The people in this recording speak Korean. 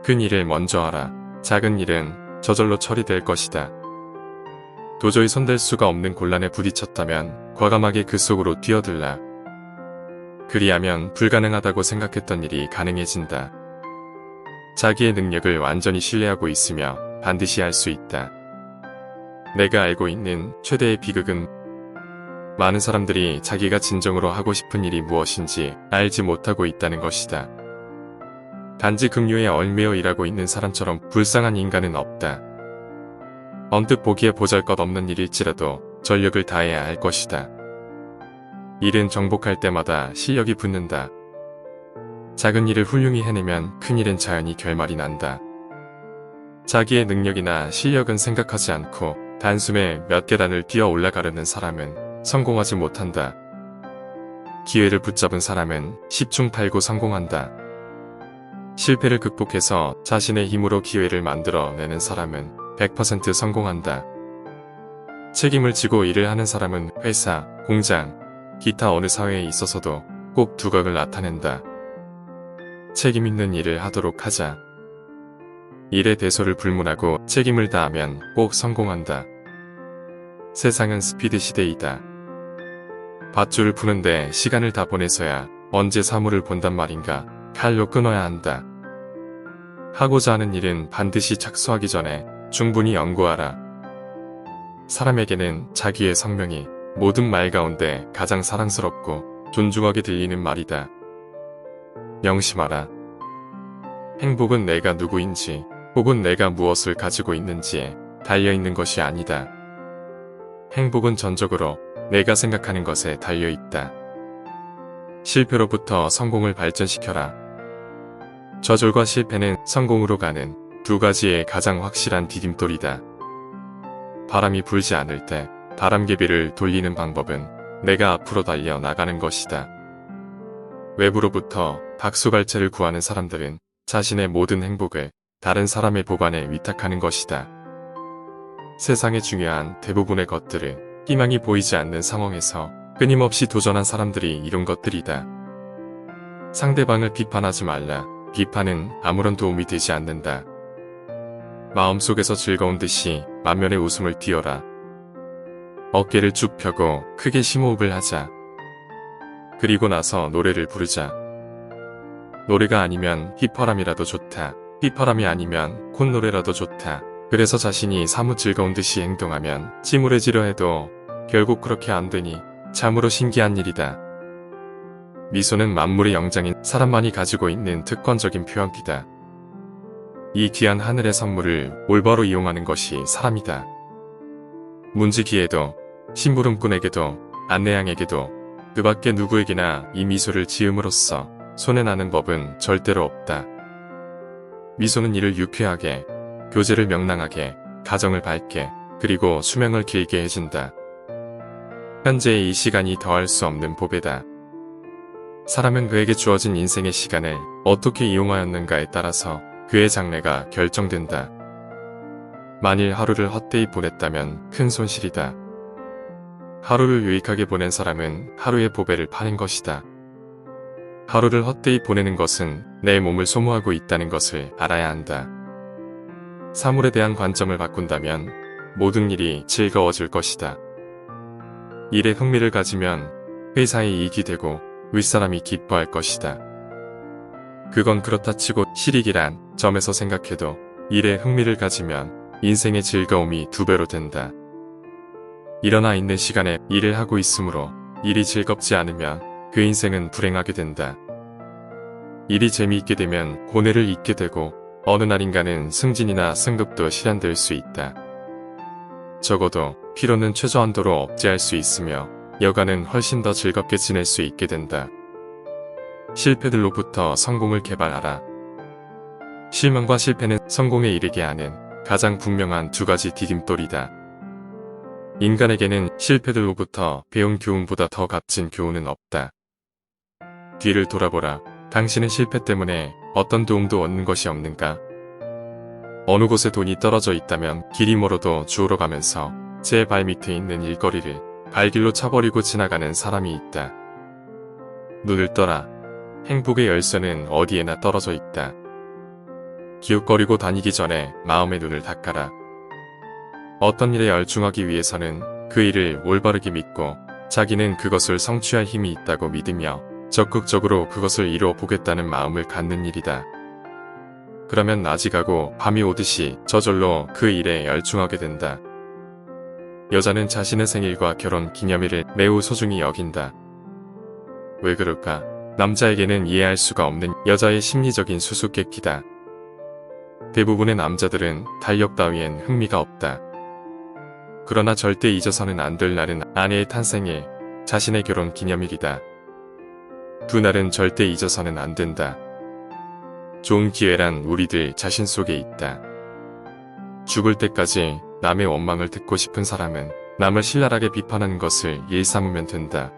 큰 일을 먼저 하라. 작은 일은 저절로 처리될 것이다. 도저히 손댈 수가 없는 곤란에 부딪혔다면 과감하게 그 속으로 뛰어들라. 그리하면 불가능하다고 생각했던 일이 가능해진다. 자기의 능력을 완전히 신뢰하고 있으며 반드시 할 수 있다. 내가 알고 있는 최대의 비극은 많은 사람들이 자기가 진정으로 하고 싶은 일이 무엇인지 알지 못하고 있다는 것이다. 단지 급료에 얽매여 일하고 있는 사람처럼 불쌍한 인간은 없다. 언뜻 보기에 보잘것없는 일일지라도 전력을 다해야 할 것이다. 일은 정복할 때마다 실력이 붙는다. 작은 일을 훌륭히 해내면 큰 일은 자연히 결말이 난다. 자기의 능력이나 실력은 생각하지 않고 단숨에 몇 계단을 뛰어 올라가려는 사람은 성공하지 못한다. 기회를 붙잡은 사람은 10중 8구 성공한다. 실패를 극복해서 자신의 힘으로 기회를 만들어내는 사람은 100% 성공한다. 책임을 지고 일을 하는 사람은 회사, 공장, 기타 어느 사회에 있어서도 꼭 두각을 나타낸다. 책임 있는 일을 하도록 하자. 일의 대소를 불문하고 책임을 다하면 꼭 성공한다. 세상은 스피드 시대이다. 밧줄을 푸는데 시간을 다 보내서야 언제 사물을 본단 말인가. 칼로 끊어야 한다. 하고자 하는 일은 반드시 착수하기 전에 충분히 연구하라. 사람에게는 자기의 성명이 모든 말 가운데 가장 사랑스럽고 존중하게 들리는 말이다. 명심하라. 행복은 내가 누구인지 혹은 내가 무엇을 가지고 있는지에 달려있는 것이 아니다. 행복은 전적으로 내가 생각하는 것에 달려있다. 실패로부터 성공을 발전시켜라. 저절과 실패는 성공으로 가는 두 가지의 가장 확실한 디딤돌이다. 바람이 불지 않을 때 바람개비를 돌리는 방법은 내가 앞으로 달려 나가는 것이다. 외부로부터 박수갈채를 구하는 사람들은 자신의 모든 행복을 다른 사람의 보관에 위탁하는 것이다. 세상의 중요한 대부분의 것들은 희망이 보이지 않는 상황에서 끊임없이 도전한 사람들이 이룬 것들이다. 상대방을 비판하지 말라. 비판은 아무런 도움이 되지 않는다. 마음속에서 즐거운 듯이 만면의 웃음을 띄워라. 어깨를 쭉 펴고 크게 심호흡을 하자. 그리고 나서 노래를 부르자. 노래가 아니면 휘파람이라도 좋다. 휘파람이 아니면 콧노래라도 좋다. 그래서 자신이 사뭇 즐거운 듯이 행동하면 찌무레지려 해도 결국 그렇게 안 되니 참으로 신기한 일이다. 미소는 만물의 영장인 사람만이 가지고 있는 특권적인 표현기다. 이 귀한 하늘의 선물을 올바로 이용하는 것이 사람이다. 문지기에도 심부름꾼에게도 안내양에게도 그 밖에 누구에게나 이 미소를 지음으로써 손해나는 법은 절대로 없다. 미소는 이를 유쾌하게, 교제를 명랑하게, 가정을 밝게, 그리고 수명을 길게 해준다. 현재의 이 시간이 더할 수 없는 보배다. 사람은 그에게 주어진 인생의 시간을 어떻게 이용하였는가에 따라서 그의 장래가 결정된다. 만일 하루를 헛되이 보냈다면 큰 손실이다. 하루를 유익하게 보낸 사람은 하루의 보배를 파는 것이다. 하루를 헛되이 보내는 것은 내 몸을 소모하고 있다는 것을 알아야 한다. 사물에 대한 관점을 바꾼다면 모든 일이 즐거워질 것이다. 일에 흥미를 가지면 회사에 이익이 되고 윗사람이 기뻐할 것이다. 그건 그렇다 치고 실익이란 점에서 생각해도 일에 흥미를 가지면 인생의 즐거움이 2배로 된다. 일어나 있는 시간에 일을 하고 있으므로 일이 즐겁지 않으면 그 인생은 불행하게 된다. 일이 재미있게 되면 고뇌를 잊게 되고 어느 날인가는 승진이나 승급도 실현될 수 있다. 적어도 피로는 최저한도로 억제할 수 있으며 여가는 훨씬 더 즐겁게 지낼 수 있게 된다. 실패들로부터 성공을 개발하라. 실망과 실패는 성공에 이르게 하는 가장 분명한 2가지 디딤돌이다. 인간에게는 실패들로부터 배운 교훈보다 더 값진 교훈은 없다. 뒤를 돌아보라. 당신은 실패 때문에 어떤 도움도 얻는 것이 없는가? 어느 곳에 돈이 떨어져 있다면 길이 멀어도 주우러 가면서 제 발밑에 있는 일거리를 발길로 차버리고 지나가는 사람이 있다. 눈을 떠라. 행복의 열쇠는 어디에나 떨어져 있다. 기웃거리고 다니기 전에 마음의 눈을 닦아라. 어떤 일에 열중하기 위해서는 그 일을 올바르게 믿고 자기는 그것을 성취할 힘이 있다고 믿으며 적극적으로 그것을 이루어 보겠다는 마음을 갖는 일이다. 그러면 낮이 가고 밤이 오듯이 저절로 그 일에 열중하게 된다. 여자는 자신의 생일과 결혼 기념일을 매우 소중히 여긴다. 왜 그럴까? 남자에게는 이해할 수가 없는 여자의 심리적인 수수께끼다. 대부분의 남자들은 달력 따위엔 흥미가 없다. 그러나 절대 잊어서는 안 될 날은 아내의 탄생일, 자신의 결혼 기념일이다. 두 날은 절대 잊어서는 안 된다. 좋은 기회란 우리들 자신 속에 있다. 죽을 때까지 남의 원망을 듣고 싶은 사람은 남을 신랄하게 비판하는 것을 일 삼으면 된다.